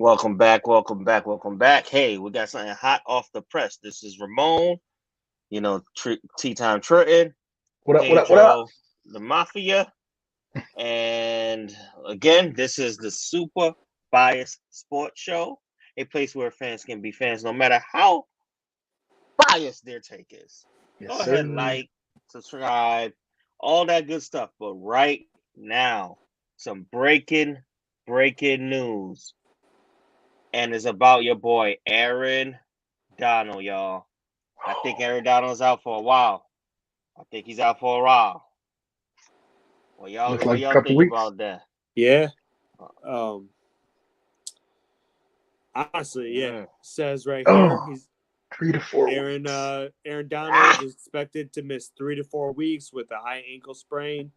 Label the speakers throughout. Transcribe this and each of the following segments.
Speaker 1: Welcome back, welcome back, welcome back. Hey, we got something hot off the press. This is Ramon, Tea Time Trenton,
Speaker 2: What up? What up? What up?
Speaker 1: Pedro, the Mafia. And again, this is the Super Biased Sports Show, a place where fans can be fans no matter how biased their take is.
Speaker 2: Yes,
Speaker 1: Go ahead,
Speaker 2: sir.
Speaker 1: like, subscribe, all that good stuff. But right now, some breaking news. And it's about your boy Aaron Donald, y'all. I think Aaron Donald's out for a while. I think he's out for a while. What y'all,
Speaker 2: Looks
Speaker 1: what
Speaker 2: like a
Speaker 1: y'all
Speaker 2: couple
Speaker 1: think
Speaker 2: weeks.
Speaker 1: about that?
Speaker 3: Yeah. Honestly, yeah.
Speaker 1: Mm.
Speaker 3: Says right here,
Speaker 2: Oh,
Speaker 3: he's
Speaker 2: 3 to 4
Speaker 3: Aaron.
Speaker 2: weeks.
Speaker 3: Aaron Donald is expected to miss 3 to 4 weeks with a high ankle sprain.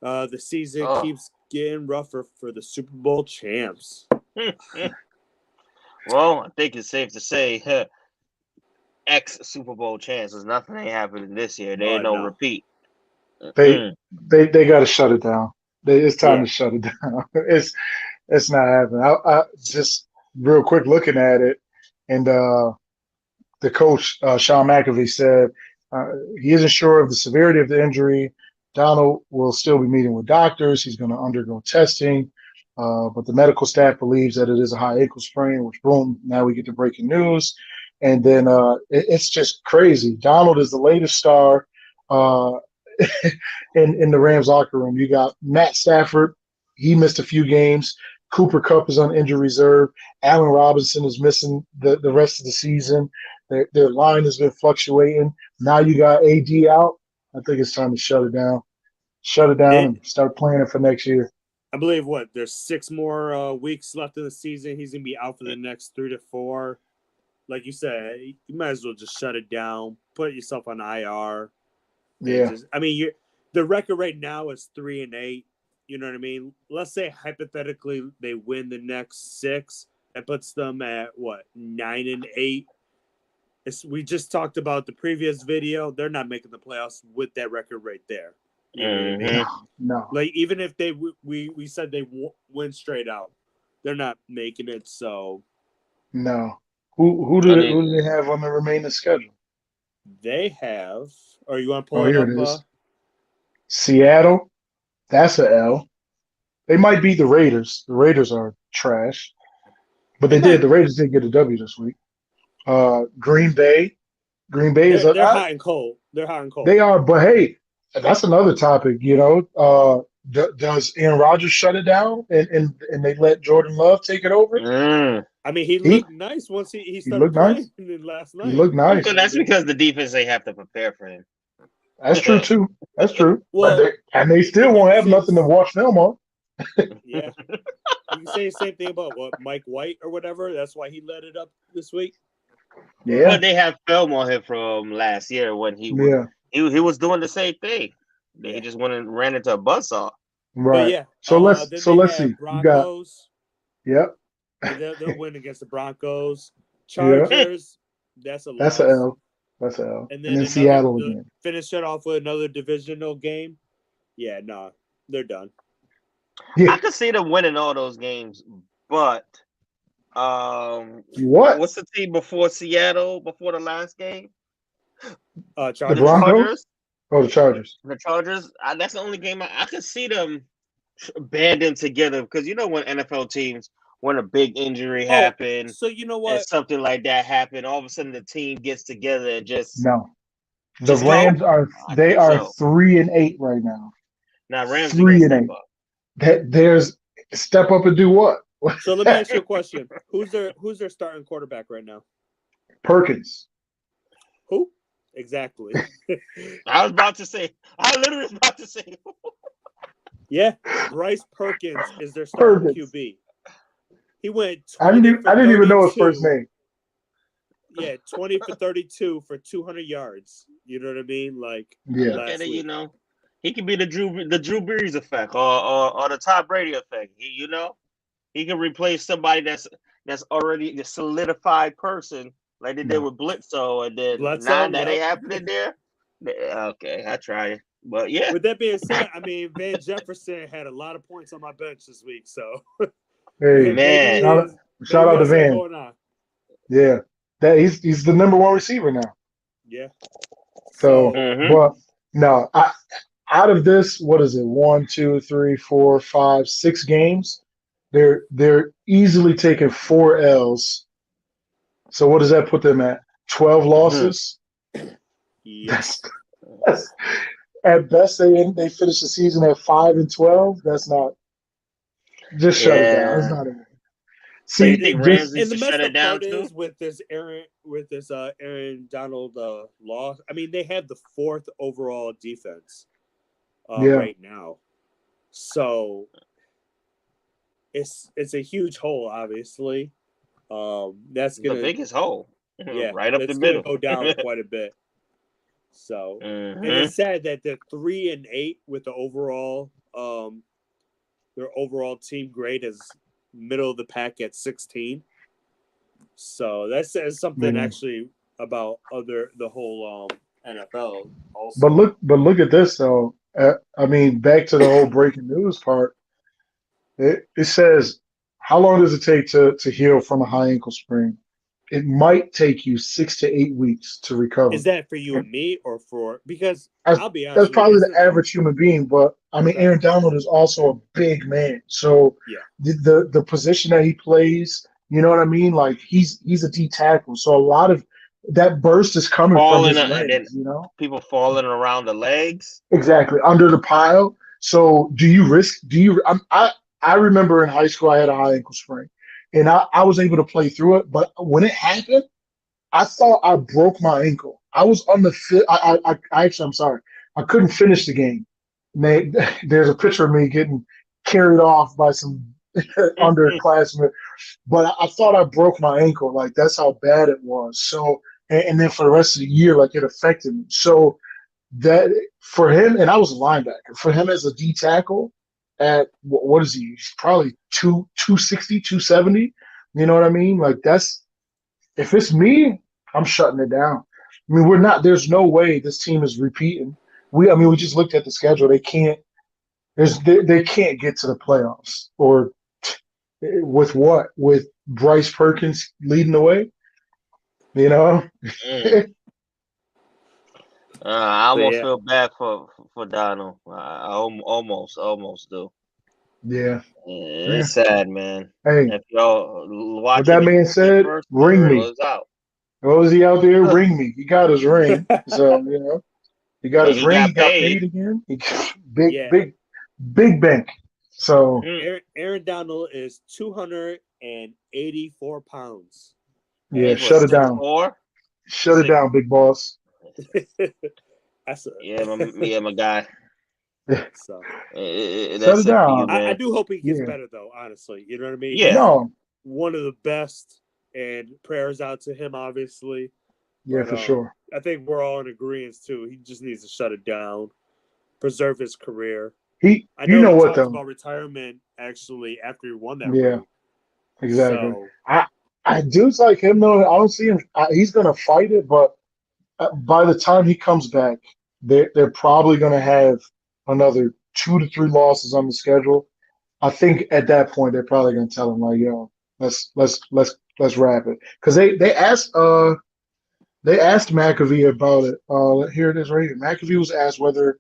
Speaker 3: The season
Speaker 1: Oh.
Speaker 3: keeps getting rougher for the Super Bowl champs.
Speaker 1: Well, I think it's safe to say, ex Super Bowl chances. Nothing ain't happening this year. There ain't no
Speaker 3: No.
Speaker 1: repeat.
Speaker 2: They they got to shut it down. It's time
Speaker 3: Yeah.
Speaker 2: to shut it down. It's not happening. I just real quick looking at it, and the coach Sean McAvee said he isn't sure of the severity of the injury. Donald will still be meeting with doctors. He's going to undergo testing, but the medical staff believes that it is a high ankle sprain. Which boom, now we get the breaking news, and then it's just crazy. Donald is the latest star uh, in the Rams locker room. You got Matt Stafford. He missed a few games. Cooper Kupp is on injury reserve. Allen Robinson is missing the rest of the season. Their line has been fluctuating. Now you got AD out. I think it's time to shut it down. Shut it down and start planning for next year.
Speaker 3: I believe there's 6 more weeks left in the season. He's gonna be out for the next 3 to 4. Like you said, you might as well just shut it down. Put yourself on IR.
Speaker 2: Yeah.
Speaker 3: The record right now is 3-8. You know what I mean? Let's say hypothetically they win the next 6. That puts them at 9-8. We just talked about the previous video. They're not making the playoffs with that record right there. You know what I mean?
Speaker 2: No.
Speaker 3: Like even if we said they win straight out, they're not making it. So
Speaker 2: No. Who do they have on the remaining schedule?
Speaker 3: they have. Or you want to
Speaker 2: Oh,
Speaker 3: pull it
Speaker 2: here
Speaker 3: up?
Speaker 2: it is. Seattle. That's a L. They might beat the Raiders. The Raiders are trash. But they did. The Raiders did get a W this week. Green Bay. Green Bay is
Speaker 3: they're hot and cold. They're hot and cold.
Speaker 2: They are, but hey, that's another topic. Does Aaron Rodgers shut it down and they let Jordan Love take it over?
Speaker 3: I mean, he looked nice once he started playing last night.
Speaker 2: He looked nice.
Speaker 1: So that's because the defense they have to prepare for him.
Speaker 2: That's true too. That's true.
Speaker 3: Well,
Speaker 2: and they still won't have nothing to watch film on.
Speaker 3: Yeah. You can say the same thing about Mike White or whatever. That's why he let it up this week.
Speaker 2: Yeah.
Speaker 1: But they have film on him from last year when he was doing the same thing.
Speaker 3: Yeah.
Speaker 1: He just went and ran into a buzzsaw.
Speaker 2: Right.
Speaker 3: But yeah.
Speaker 2: So let's see.
Speaker 3: Broncos.
Speaker 2: Yep.
Speaker 3: They'll win against the Broncos. Chargers. Yeah. That's a loss.
Speaker 2: That's an L. That's an L.
Speaker 3: And then
Speaker 2: Seattle again.
Speaker 3: Finish it off with another divisional game. Yeah, no, they're done.
Speaker 1: Yeah. I could see them winning all those games, but what's the team before Seattle before the last game?
Speaker 3: Chargers.
Speaker 2: The Broncos? Oh, the Chargers.
Speaker 1: The Chargers. That's the only game I could see them banding together because when NFL teams, when a big injury happens,
Speaker 3: so you know what,
Speaker 1: and something like that happened, all of a sudden the team gets together and just
Speaker 2: The Rams are 3-8 right now.
Speaker 1: Now Rams
Speaker 2: 3-8. There's step up and do what?
Speaker 3: So let me ask you a question. Who's their starting quarterback right now?
Speaker 2: Perkins.
Speaker 3: Who? Exactly.
Speaker 1: I literally was about to say.
Speaker 3: Yeah, Bryce Perkins is their starting QB. He went.
Speaker 2: I didn't even know his first name.
Speaker 3: Yeah, 20 for 32 for 200 yards. You know what I mean? Like,
Speaker 1: he could be the Drew Brees effect or the Tom Brady effect. He can replace somebody that's already a solidified person like they did with Bledsoe, and then that ain't happening there. Okay, I try it, but yeah.
Speaker 3: With that being said, I mean Van Jefferson had a lot of points on my bench this week, so.
Speaker 2: Hey,
Speaker 1: Man.
Speaker 2: shout out to
Speaker 3: got something
Speaker 2: Van.
Speaker 3: going on.
Speaker 2: Yeah, that he's the number one receiver now.
Speaker 3: Yeah.
Speaker 2: So,
Speaker 1: Mhm.
Speaker 2: but no, out of this, what is it? 1, 2, 3, 4, 5, 6 games. They're easily taking 4 L's. So what does that put them at? 12 losses.
Speaker 3: Yes.
Speaker 2: That's at best they finish the season at 5-12. That's not just shut it down. It's
Speaker 1: Yeah.
Speaker 2: not a
Speaker 1: So you
Speaker 2: see
Speaker 1: think
Speaker 2: just
Speaker 1: Rams
Speaker 3: And
Speaker 1: needs
Speaker 3: the
Speaker 1: to shut
Speaker 3: messed
Speaker 1: it
Speaker 3: up
Speaker 1: down
Speaker 3: part
Speaker 1: too?
Speaker 3: is with this Aaron Donald loss. I mean, they have the 4th overall defense
Speaker 2: yeah.
Speaker 3: right now, so it's a huge hole. Obviously, that's
Speaker 1: The
Speaker 3: gonna
Speaker 1: biggest hole.
Speaker 3: yeah,
Speaker 1: Right up the
Speaker 3: that's gonna
Speaker 1: middle.
Speaker 3: go down quite a bit. So, and
Speaker 1: Mhm.
Speaker 3: it's sad that they're 3-8 with the overall their overall team grade is middle of the pack at 16. So that says something
Speaker 2: Yeah.
Speaker 3: actually about the whole NFL also.
Speaker 2: But look at this though. I mean, back to the whole breaking news part. It says, how long does it take to heal from a high ankle sprain? It might take you 6 to 8 weeks to recover.
Speaker 3: Is that for you and me or for because
Speaker 2: That's,
Speaker 3: I'll be honest
Speaker 2: that's
Speaker 3: with you,
Speaker 2: probably
Speaker 3: this
Speaker 2: the
Speaker 3: is
Speaker 2: average human being, but I mean,
Speaker 3: okay.
Speaker 2: Aaron Donald is also a big man. So
Speaker 3: Yeah.
Speaker 2: the position that he plays, you know what I mean? Like he's a D tackle. So a lot of that burst is coming from
Speaker 1: Falling
Speaker 2: his
Speaker 1: and then
Speaker 2: legs, you know?
Speaker 1: people falling around the legs.
Speaker 2: Exactly. Under the pile. So I remember in high school I had a high ankle sprain and I was able to play through it, but when it happened, I thought I broke my ankle. I was on the fit. I actually, I'm sorry. I couldn't finish the game. There's a picture of me getting carried off by some underclassmen, but I thought I broke my ankle. Like that's how bad it was. So, and then for the rest of the year, like it affected me. So that for him, and I was a linebacker. For him as a D tackle, at what is he? He's probably 260, 270. You know what I mean? Like that's if it's me, I'm shutting it down. I mean, we're not. There's no way this team is repeating. I mean, we just looked at the schedule. They can't. They can't get to the playoffs or with what? With Bryce Perkins leading the way. You know.
Speaker 1: Mm. I
Speaker 3: So
Speaker 1: almost
Speaker 3: yeah.
Speaker 1: feel bad for Donald. Almost do.
Speaker 2: Yeah.
Speaker 1: It's sad, man.
Speaker 2: Hey,
Speaker 1: If y'all
Speaker 2: with
Speaker 1: watching
Speaker 2: that
Speaker 1: the
Speaker 2: man said,
Speaker 1: first
Speaker 2: ring me.
Speaker 1: is out,
Speaker 2: What was he out there? Ring me. He got his ring. So he got
Speaker 1: and
Speaker 2: his
Speaker 1: he
Speaker 2: ring.
Speaker 1: got
Speaker 2: He got
Speaker 1: paid.
Speaker 2: paid again.
Speaker 3: Yeah.
Speaker 2: Big bank. So
Speaker 3: Aaron Donald is 284 pounds.
Speaker 2: yeah,
Speaker 1: He's what,
Speaker 2: shut it down.
Speaker 1: 6'4"?
Speaker 2: Shut it down, big boss.
Speaker 3: That's
Speaker 1: my guy.
Speaker 3: So
Speaker 2: Shut
Speaker 1: That's
Speaker 2: it
Speaker 1: it for you,
Speaker 2: down.
Speaker 1: man.
Speaker 3: I do hope he gets
Speaker 2: Yeah.
Speaker 3: better though. Honestly, you know what I mean.
Speaker 1: Yeah.
Speaker 2: No.
Speaker 3: One of the best, and prayers out to him, obviously.
Speaker 2: Yeah,
Speaker 3: But,
Speaker 2: for sure.
Speaker 3: I think we're all in agreement too. He just needs to shut it down, preserve his career. I
Speaker 2: You
Speaker 3: know
Speaker 2: know
Speaker 3: he
Speaker 2: what
Speaker 3: talked
Speaker 2: though?
Speaker 3: about retirement actually after he won that
Speaker 2: Yeah,
Speaker 3: ring.
Speaker 2: exactly.
Speaker 3: So
Speaker 2: Dudes like him though. I don't see him. He's gonna fight it, but by the time he comes back, they're probably gonna have another 2 to 3 losses on the schedule. I think at that point they're probably gonna tell him like, "Yo, let's wrap it," because they asked McAfee about it. Here it is right here. McAfee was asked whether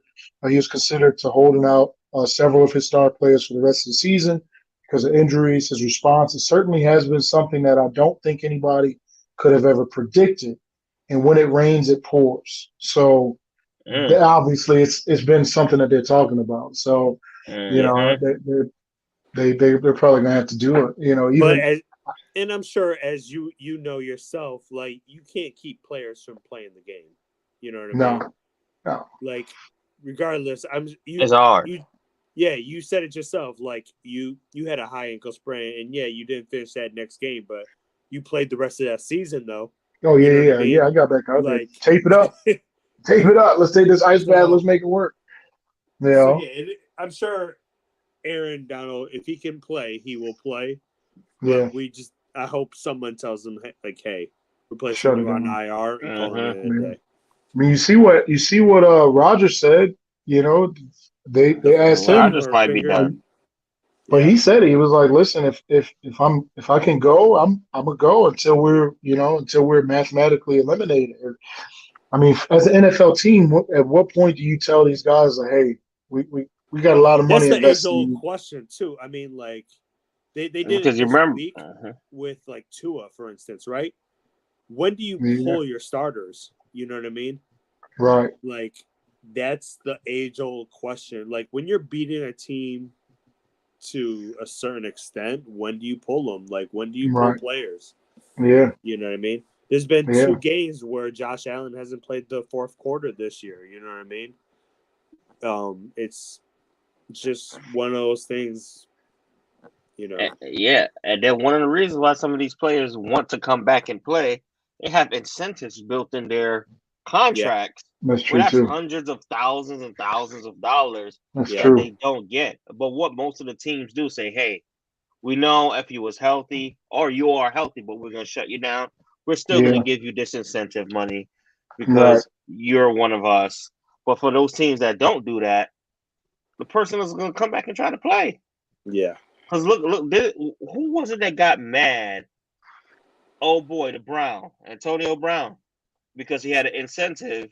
Speaker 2: he was considered to holding out several of his star players for the rest of the season because of injuries. His response, it certainly has been something that I don't think anybody could have ever predicted. And when it rains, it pours. So obviously, it's been something that they're talking about. So they're probably gonna have to do it. Even
Speaker 3: and I'm sure as you know yourself, like you can't keep players from playing the game. You know what I mean?
Speaker 2: No.
Speaker 3: Like, regardless,
Speaker 1: It's hard.
Speaker 3: You said it yourself. Like you had a high ankle sprain, and you didn't finish that next game, but you played the rest of that season though.
Speaker 2: Oh yeah,
Speaker 3: You know what I mean?
Speaker 2: I got back out there.
Speaker 3: Like
Speaker 2: Tape it up. Tape it up. Let's take this ice bath. Let's make it work.
Speaker 3: So I'm sure Aaron Donald, if he can play, he will play. But I hope someone tells him like, hey, we're placing you on IR and calling it a day.
Speaker 2: I mean, you see what Roger said. They asked him.
Speaker 1: Rodgers might be done.
Speaker 2: But
Speaker 3: Yeah.
Speaker 2: he said he was like, listen, if I can go, I'm gonna go until we're mathematically eliminated. I mean, as an NFL team, at what point do you tell these guys like, hey, we got a lot of
Speaker 3: That's
Speaker 2: money
Speaker 3: the age
Speaker 2: invested in
Speaker 3: old
Speaker 2: you?
Speaker 3: question too. I mean, like they did it
Speaker 1: Because you
Speaker 3: this
Speaker 1: remember,
Speaker 3: week with like Tua, for instance, right? When do you
Speaker 2: Yeah,
Speaker 3: pull your starters? You know what I mean?
Speaker 2: right.
Speaker 3: Like that's the age old question. Like when you're beating a team to a certain extent, when do you pull them? Like when do you pull
Speaker 2: Right.
Speaker 3: players?
Speaker 2: Yeah.
Speaker 3: You know what I mean? There's been
Speaker 2: Yeah.
Speaker 3: 2 games where Josh Allen hasn't played the fourth quarter this year. You know what I mean? It's just one of those things. You know.
Speaker 1: yeah, and then one of the reasons why some of these players want to come back and play, they have incentives built in their
Speaker 3: Yeah.
Speaker 1: contracts.
Speaker 2: That's
Speaker 1: Well,
Speaker 2: true
Speaker 1: that's
Speaker 2: too.
Speaker 1: hundreds of thousands and thousands of dollars
Speaker 2: That's
Speaker 3: Yeah.
Speaker 1: that
Speaker 2: true.
Speaker 1: they don't get. But what most of the teams do say, hey, we know if you was healthy or you are healthy, but we're gonna shut you down. We're still
Speaker 2: Yeah.
Speaker 1: gonna give you this incentive money
Speaker 2: Right.
Speaker 1: because you're one of us. But for those teams that don't do that, the person is gonna come back and try to play.
Speaker 3: Yeah.
Speaker 1: Because look, who was it that got mad? Oh boy, Antonio Brown, because he had an incentive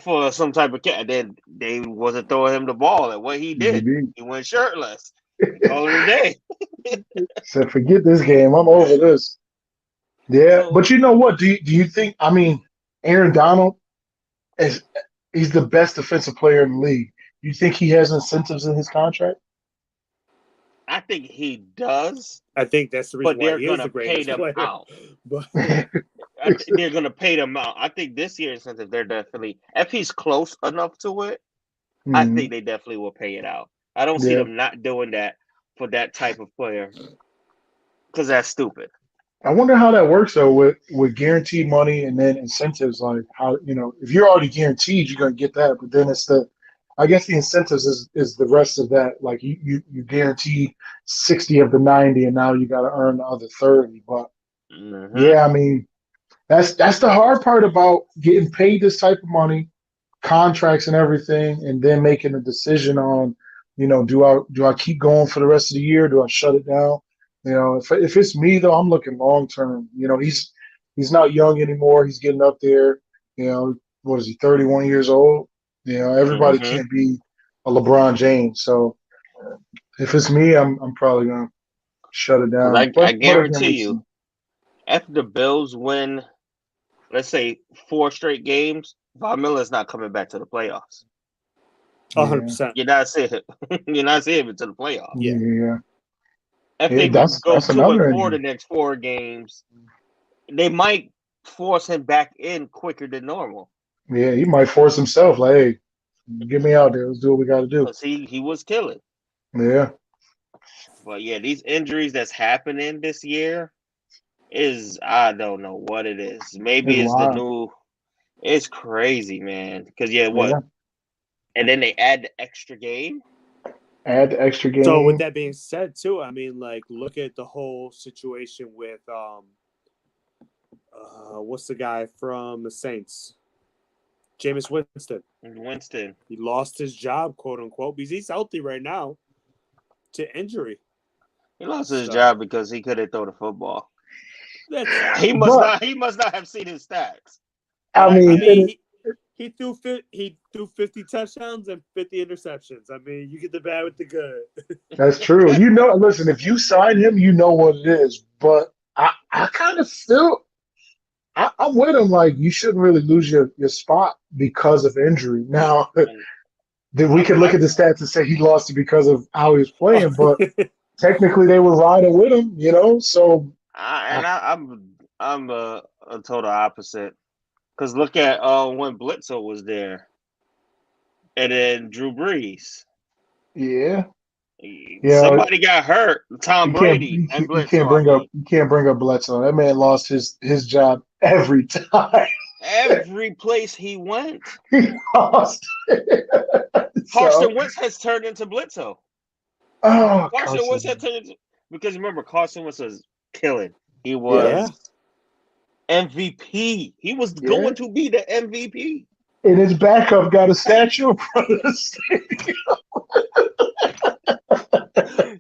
Speaker 1: for some type of cat. Then they wasn't throwing him the ball, and what he did,
Speaker 2: Maybe.
Speaker 1: he went shirtless and called it a day.
Speaker 2: Said, forget this game. I'm over this. Yeah,
Speaker 1: So
Speaker 2: but you know what? Do you think? I mean, Aaron Donald is he's the best defensive player in the league. You think he has incentives in his contract?
Speaker 1: I think he does,
Speaker 3: I think that's the reason
Speaker 1: but
Speaker 3: why
Speaker 1: they're
Speaker 3: he is
Speaker 1: gonna
Speaker 3: the
Speaker 1: pay
Speaker 3: greatest
Speaker 1: them
Speaker 3: player.
Speaker 1: out.
Speaker 3: But
Speaker 1: They're gonna pay them out. I think this year's incentive, they're definitely, if he's close enough to it, I think they definitely will pay it out. I don't see
Speaker 2: Yeah.
Speaker 1: them not doing that for that type of player because that's stupid.
Speaker 2: I wonder how that works though with guaranteed money and then incentives. Like how if you're already guaranteed, you're gonna get that, but then I guess the incentives is the rest of that. Like you guarantee 60 of the 90, and now you got to earn the other 30. But
Speaker 1: Mm-hmm.
Speaker 2: yeah, I mean that's the hard part about getting paid this type of money, contracts and everything, and then making a decision on, do I keep going for the rest of the year? Do I shut it down? If it's me though, I'm looking long term. He's not young anymore. He's getting up there. What is he? 31 years old. Everybody
Speaker 1: Mm-hmm.
Speaker 2: can't be a LeBron James. So if it's me, I'm probably gonna shut it
Speaker 1: Because
Speaker 2: down.
Speaker 1: I
Speaker 2: But again,
Speaker 1: guarantee
Speaker 2: we'll see.
Speaker 1: you, if the Bills win, let's say 4 straight games, Von Miller's not coming back to the playoffs.
Speaker 3: 100%.
Speaker 1: You're not seeing him. You're not seeing him to the playoffs.
Speaker 2: Yeah.
Speaker 1: If
Speaker 2: Yeah,
Speaker 1: they
Speaker 2: that's
Speaker 1: go
Speaker 2: that's
Speaker 1: 2 and
Speaker 2: another
Speaker 1: 4 the
Speaker 2: injury.
Speaker 1: next 4 games, they might force him back in quicker than normal.
Speaker 2: Yeah, he might force himself. Like, hey, get me out there. Let's do what we got to do.
Speaker 1: Because he was killing.
Speaker 2: Yeah.
Speaker 1: But yeah, these injuries that's happening this year I don't know what it is. Maybe
Speaker 2: It's
Speaker 1: it's the
Speaker 2: wild.
Speaker 1: new. It's crazy, man. Because what?
Speaker 2: Yeah.
Speaker 1: And then they add the extra game.
Speaker 2: Add the extra game.
Speaker 3: So with that being said, too, I mean, like, look at the whole situation with what's the guy from the Saints? Jameis Winston. He lost his job, quote unquote, because he's healthy right now to injury.
Speaker 1: He lost his job because he couldn't throw the football. He
Speaker 2: But-
Speaker 1: must not have seen his stats.
Speaker 2: I mean,
Speaker 3: he threw 50 touchdowns and 50 interceptions. I mean, you get the bad with the good.
Speaker 2: that's true. Listen, if you sign him, you know what it is. But I kind of feel I'm with him. Like, you shouldn't really lose your spot because of injury. Now, we could look at the stats and say he lost it because of how he was playing, but technically they were riding with him, so.
Speaker 1: I'm a total opposite. Because look at when Bledsoe was there, and then Drew Brees.
Speaker 2: Yeah.
Speaker 1: Somebody got hurt. Tom Brady and Bledsoe.
Speaker 2: You can't bring up Bledsoe. That man lost his job every time.
Speaker 1: Every place he went,
Speaker 2: He lost.
Speaker 1: Carson Wentz has turned into Bledsoe.
Speaker 2: Oh,
Speaker 1: Carson Wentz has turned into, because remember, Carson Wentz was killing. He was MVP. He was going to be the MVP.
Speaker 2: And his backup got a statue in front of the stadium.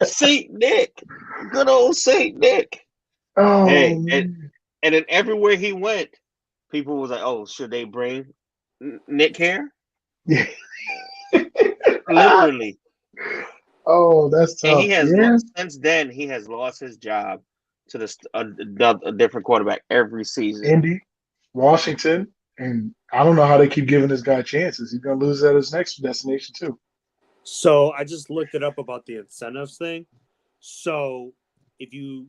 Speaker 1: Saint Nick, good old Saint Nick.
Speaker 2: Oh,
Speaker 1: Hey,
Speaker 2: man.
Speaker 1: and then everywhere he went, people was like, "Oh, should they bring Nick here?"
Speaker 2: Yeah.
Speaker 1: Literally,
Speaker 2: Oh, that's
Speaker 1: and
Speaker 2: tough. Yeah.
Speaker 1: since then he has lost his job to a different quarterback every season.
Speaker 2: Indy, Washington, and I don't know how they keep giving this guy chances. He's gonna lose at his next destination too.
Speaker 3: So I just looked it up about the incentives thing. So if you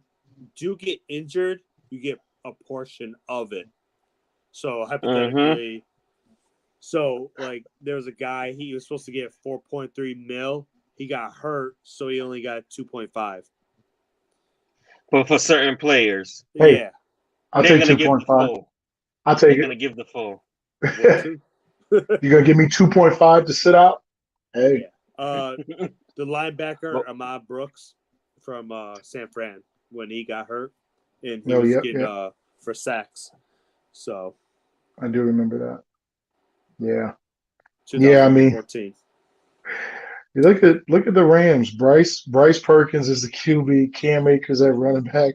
Speaker 3: do get injured, you get a portion of it. So hypothetically, so like there was a guy, he was supposed to get 4.3 mil. He got hurt, so he only got 2.5.
Speaker 1: But for certain players,
Speaker 2: Hey,
Speaker 3: Yeah.
Speaker 2: I'll
Speaker 1: they're
Speaker 2: take
Speaker 1: gonna give the
Speaker 2: 2.5.
Speaker 1: full.
Speaker 2: I'll
Speaker 1: They're
Speaker 2: take it.
Speaker 1: gonna give the full.
Speaker 2: You're gonna give me 2.5 to sit out? Hey,
Speaker 3: The linebacker
Speaker 1: Well-
Speaker 3: Ahmad Brooks from San Fran when he got hurt and he
Speaker 2: Oh,
Speaker 3: was
Speaker 2: yep,
Speaker 3: getting
Speaker 2: yep.
Speaker 3: For sacks. So
Speaker 2: I do remember that. Yeah.
Speaker 3: 2014.
Speaker 2: You look at the Rams. Bryce Perkins is the QB, Cam Akers at running back,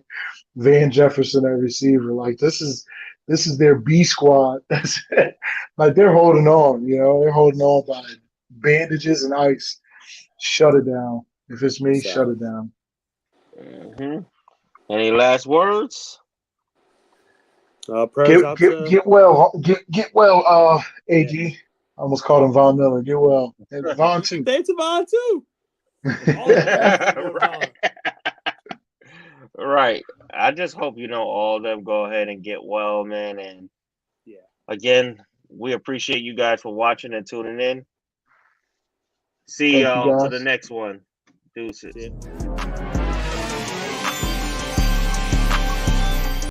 Speaker 2: Van Jefferson at receiver. Like this is their B squad. Like they're holding on, they're holding on by bandages and ice. Shut it down. If it's me, shut it down.
Speaker 1: Any last words?
Speaker 3: Prayers out to
Speaker 2: Get well, AG. I almost called him Von Miller. Get well. And Von too.
Speaker 3: Thanks to Von too. All the
Speaker 1: Right. Right. I just hope all of them go ahead and get well, man. And
Speaker 3: Yeah.
Speaker 1: Again, we appreciate you guys for watching and tuning in. See
Speaker 2: Thank you,
Speaker 1: y'all to
Speaker 2: guys.
Speaker 1: the next one. Deuces.
Speaker 3: Yeah.